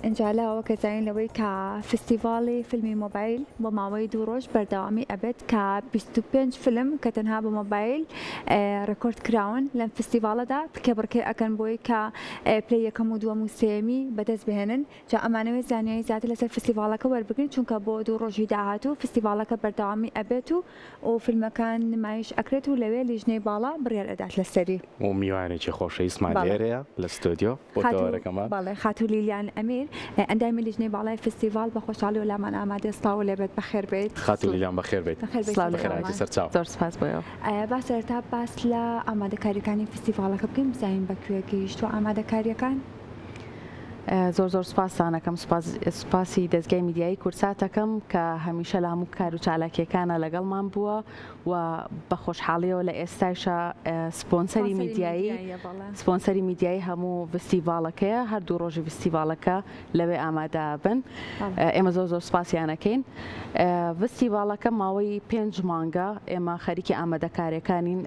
انجالا وكزاين لوي كفستيفالي فيلمي موبايل بماوي دوروش بردوامي أبد كبيستوبينج فيلم كتنها بموبايل ريكورد كراون لم فستيفال دا كبركي أكن بوي ك بلاي كمودوا موسيمي بدز بهنن جاء أمانوي زاني زات لسه فستيفال كور بكن چون كبو دوروش دعاتو فستيفال كبردوامي أبدو وفي المكان معيش أكرتو لوي لجني بالا بريال أدات للسري وميواني شي خوش إسماعيلية الاستوديو بوتورة كمان بالله خاتو ليليان أمير عندما لجني بالا فستيفال بخوش على ولا من آماده صلاة ولبت بخير بيت خاتو ليليان بخير بيت بخير بخير عادي سرتاو زۆر سپاس بۆ بس ارتاب بس لا آماده کاریکانی فستیوالا که بگیم زین بکویگیش تو آماده کاریکان زۆر سپاسانەکەم سوپاسی دەستگای میدیایی کورساتەکەم کە هەمیشە لە هەموو کار و چالاکیەکانە لەگەڵمان بووە و بە خۆشحاڵیەوە لە ئێستاشە سپۆنسەری میدیایی هەموو فستیڤالەکەیە هەردوو ڕۆژی فستیڤالەکە لەوێ ئامادە بن ئێمە زۆر سپاسیانەکەین فستیڤالەکە ماوەی 5 مانگە ئێمە خەریکی ئامادەکاریەکانین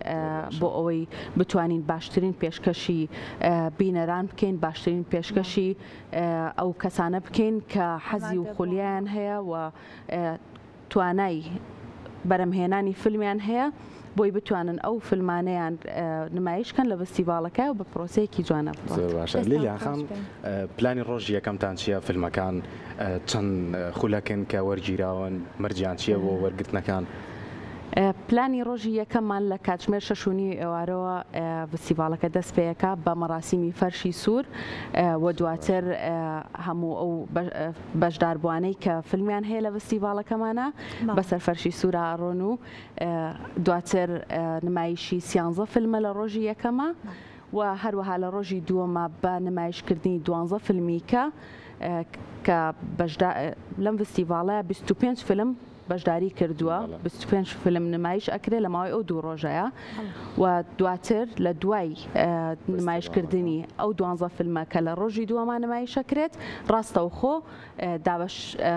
بۆ ئەوەی بتوانین باشترین پێشکەشی بینەران بکەین باشترین پێشکەشی ئەو کەسانە بکەین کە حەزی و خولیان هەیە و توانای بەرەمهێنانی فیلمیان هەیە بۆی بتوانن ئەو فیلمانەیان نمایشکەن لە فستیڤالەکە و بە پرۆسەیەکی جوانە زۆر باشە لیلیان خان پلانی ڕۆژی یەکەمتان چییە فیلمەکان چەند خولەکن کە وەرگیراون مەرجیان چییە بۆ وەرگرتنەکان پلانی ڕۆژی یەکەممان لە کاتژمێر 6:30 ئێوارەوە فستیڤالەکە دەست پێیەکە بە مەراسیمی فەرشی سوور و دواتر هەموو ئەو بەشداربوانەی کە فیلمیان هەیە لە فستیڤالەکەمانە بەسەر فەرشی سوورە ئەڕۆن و دواتر نمایشی 13 فیلمە لە ڕۆژی یەکەمە و هەروەها لە ڕۆژی دووەمە بە نمایشکردنی 12 فیلمیکە کە لەم فستیڤالە 25 فیلم بەشداری کردووە 25 فیلم نمایش ئەکرێت لە ماوەی ئەو دوو ڕۆژەیە و دواتر لە دوای نمایشکردنی ئەو 12 فیلمە کە لە ڕۆژی دووەمان نمایش ئەکرێت ڕاستەوخۆ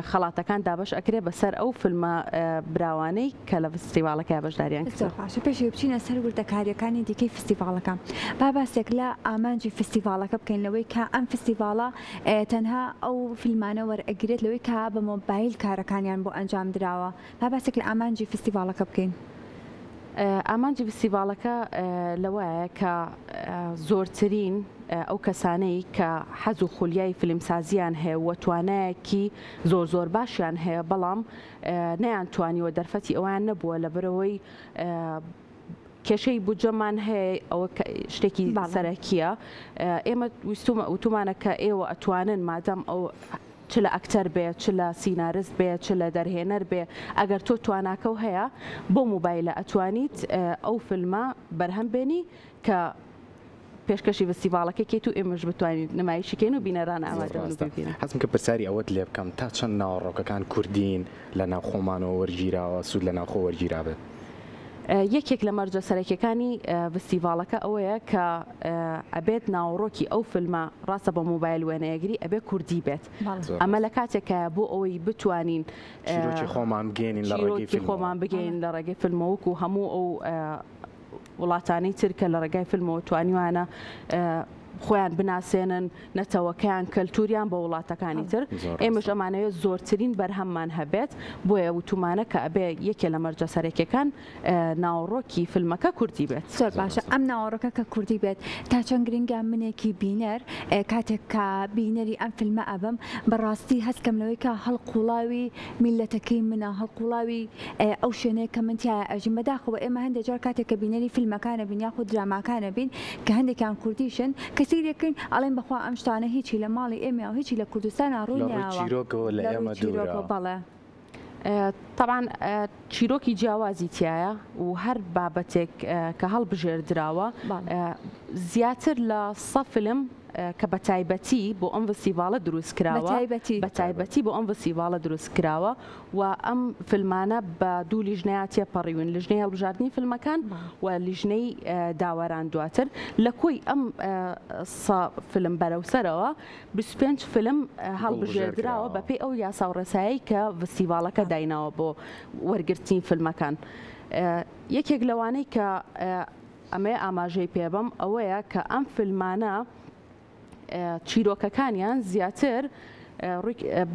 خەڵاتەکان دابش ئەکرێت بەسەر ئەو فیلمە براوانەی کە لە فستیڤالەکە بەشداریان باشە پێشی بچینە سەر وردەکاریەکانی دیکەی فستیڤالەکە با باسێک لە ئامانجی فستیڤالەکە بکەین لەوەی کە ئەم فستیڤالە تەنها ئەو فیلمانە وەرئەگرێت لەوەی کە بە مۆبایل کارەکانیان بۆ ئەنجام دراوە با باسێک لە ئامانجی فستیڤالەکە بکەین ئامانجی فستیڤالەکە لەوەیە کە زۆرترین ئەو کەسانەی کە حەز و خولیای فیلمسازیان هەیە و توانایەکی زۆر باشیان هەیە بەڵام نەیانتوانیوە دەرفەتی ئەویان نەبووە لەبەرەوەی کێشەی بودجەمان هەیە ئەوە شتێکی سەرەکیە ئێمە وتومانە کە ئێوە ئەتوانن مادەم ئەو چ لە ئەکتەر بێ چ لە سینارست بێ چ لە دەرهێنەر بێ ئەگەر تۆ تواناکە و هەیە بۆ موبایلە ئەتوانیت ئەو فیلمە بەرهەم بێنی کە پێشکەشی فستیڤالەکەیت و ئێمەش بتوانین نمایشیکەین و بینەران ئامادە ببینن حەزم کە پرسیاری ئەوەت لێ بکەم تا چەند ناوەڕۆکەکان کوردین لە ناو خۆمانەوە وەرگیراوە سوود لە ناو خۆ وەرگیرا بێت یەکێک لە مەرجە سەرەکیەکانی فستیڤالەکە ئەوەیە کە ئەبێت ناوڕۆکی ئەو فیلمە ڕاستە بە موبایل وێنەیەگری ئەبێ کوردی بێت ئەمە لە کاتێکە بۆ ئەوەی بتوانین خۆمان بگەین لە ڕێگەی خۆمان بگەین لە ڕێگەی فیلمەوەک و هەموو ئەو وڵاتانەی ترکە لە ڕێگای فیلمەوە توانیوانە خۆیان بناسێنن نەتەوەکەیان کەلتوریان بە وڵاتەکانی تر ئێمەش ئەمانەوێت زۆرترین بەرهەممان هەبێت بۆیە وتومانە کە ئەبێ یەکێ لە مەرجە سەرەکیەکان ناوڕۆکی فیلمەکە کوردی بێت زۆر باشە ئەم ناوەڕۆکە کە کوردی بێت تا چەند گرنگە منێکی بینەر کاتێک کە بینەری ئەم فیلمە ئەبم بەڕاستی هەستکەم لەوەی کە هەڵقوڵاوی میلەتەکەی منە هەڵقوڵاوی ئەو شوێنەیە کە من تایە ئەژین بەداخەوە ئێمە هەندێک جار کاتێک کە بینەری فیلمەکانە بین یاخود دراماکانە بین کە هەندێکیان کوردیشن کەسیرێکن ئەڵێن بەخوا ئەم شتانە هیچی لە ماڵی ئێمە و هیچی لە کوردستان ڕوونیاوە بەڵێ طبعا چیرۆکی جیاوازی تایە و هەر بابەتێک کە هەڵبژێردراوە زیاتر لە 100 فیلم کە بە تایبەتی بۆ ئەم فستیڤالە دروست کراوە بە تایبەتی بۆ ئەم فستیڤالە دروست کراوە و ئەم فیلمانە بە دوو لیژنەیە تێپەڕیون لیژنەی هەڵبژاردننی فیلمەکان و لیژنەی داوەران دواتر لە کۆی ئەم فیلم بەرەوسەرەوە 25 فیلم هەڵبژێردراوە بەپێی ئەو یاساوڕێسایی کە فستیڤالەکە دایناوە بۆ وەرگرتنی فیلمەکان یەکێک لەوانەی کە ئەمێ ئاماژەی پێبم ئەوەیە کە ئەم فیلمانە چیرۆکەکانیان زیاتر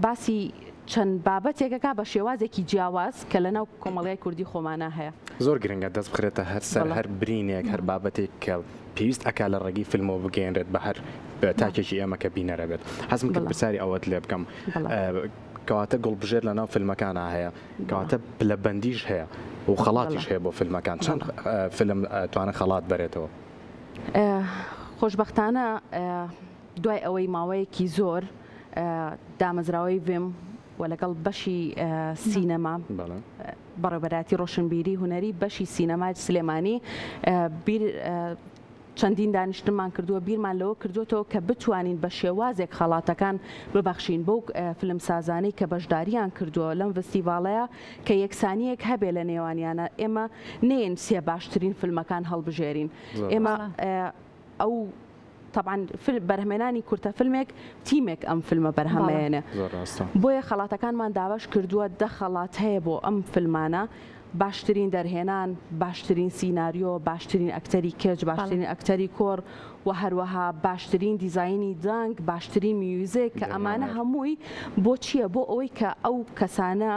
باسی چەند بابەتێکەکە بە شێوازێکی جیاواز کە لەناو کۆمەڵگای کوردی خۆمانە هەیە زۆر گرنگە دەست بخرێتە هەر سەر هەر برینێک هەر بابەتێک کە پێویست ئەکا لە ڕێگەی فیلمەوە بگەێنرێت بە هەر تاکێکی ئێمە کە بینەرە بێت حەزم کرد پرسیاری ئەوەت لێ بکەم کەواتە گوڵبژێر لەناو فیلمەکانە هەیە کەواتە پلەبەندیش هەیە و خەڵاتیش هەیە بۆ فیلمەکان چەند فیلم توانە خەڵات بەرێتەوە خۆشبەختانە دوای ئەوەی ماوەیەکی زۆر دامەزراوەی وێم و لەگەڵ بەشی سینەما بەڕێوەبەراتی ڕۆشنبیری هوەری بەشی سینەمای سلێمانی چەندین دانیشتمان کردووە بیرمان لەوە کردوێتەوە کە بتوانین بە شێوازێک خەڵاتەکان ببەخشین بۆ فیلم سازانەی کە بەشداریان کردووە لەم فستیڤاڵەیە کە یەکسانیەک هەبێ لە نێوانیانە ئێمە نێن سێ باشترین فیلمەکان هەڵبژێرین ئێمە ئەو طبعا بەرهمێنانی کورتە فیلمێک تیمێک ئەم فیلمە بەرهەمێنێ بۆیە خەڵاتەکانمان داواش کردووە 10 خەڵات هەیە بۆ ئەم فیلمانە باشترین دەرهێنان باشترین سیناریۆ باشترین ئەکتەری کێج باشترین ئەکتەری کۆر و هەروەها باشترین دیزاینی دانگ باشترین میوزیک کە ئەمانە هەمووی بۆ چییە بۆ ئەوەی کە ئەو کەسانە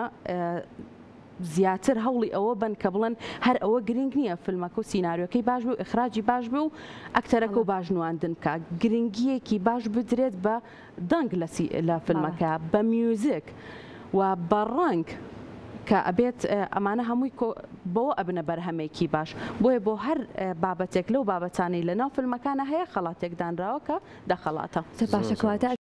زیاتر هەوڵی ئەوە بن کە بڵێن هەر ئەوە گرنگ نییە فیلمەکە و سیناریۆکەی باش بوو ئەخراجی باش بوو و ئەکتەرەکە و باشنواندن بکە گرنگیەکی باش بدرێت بە دەنگ لە فیلمەکە بە میوزیک و بە ڕنگ کە ئەبێت ئەمانە هەمووی بۆ ئەبنە بەرهەمێکی باش بۆیە بۆ هەر بابەتێک لەو بابەتانەی لەناو فیلمەکانە هەیە خەڵاتێک دانراوە کە دەخەڵاتە باشەکەواتە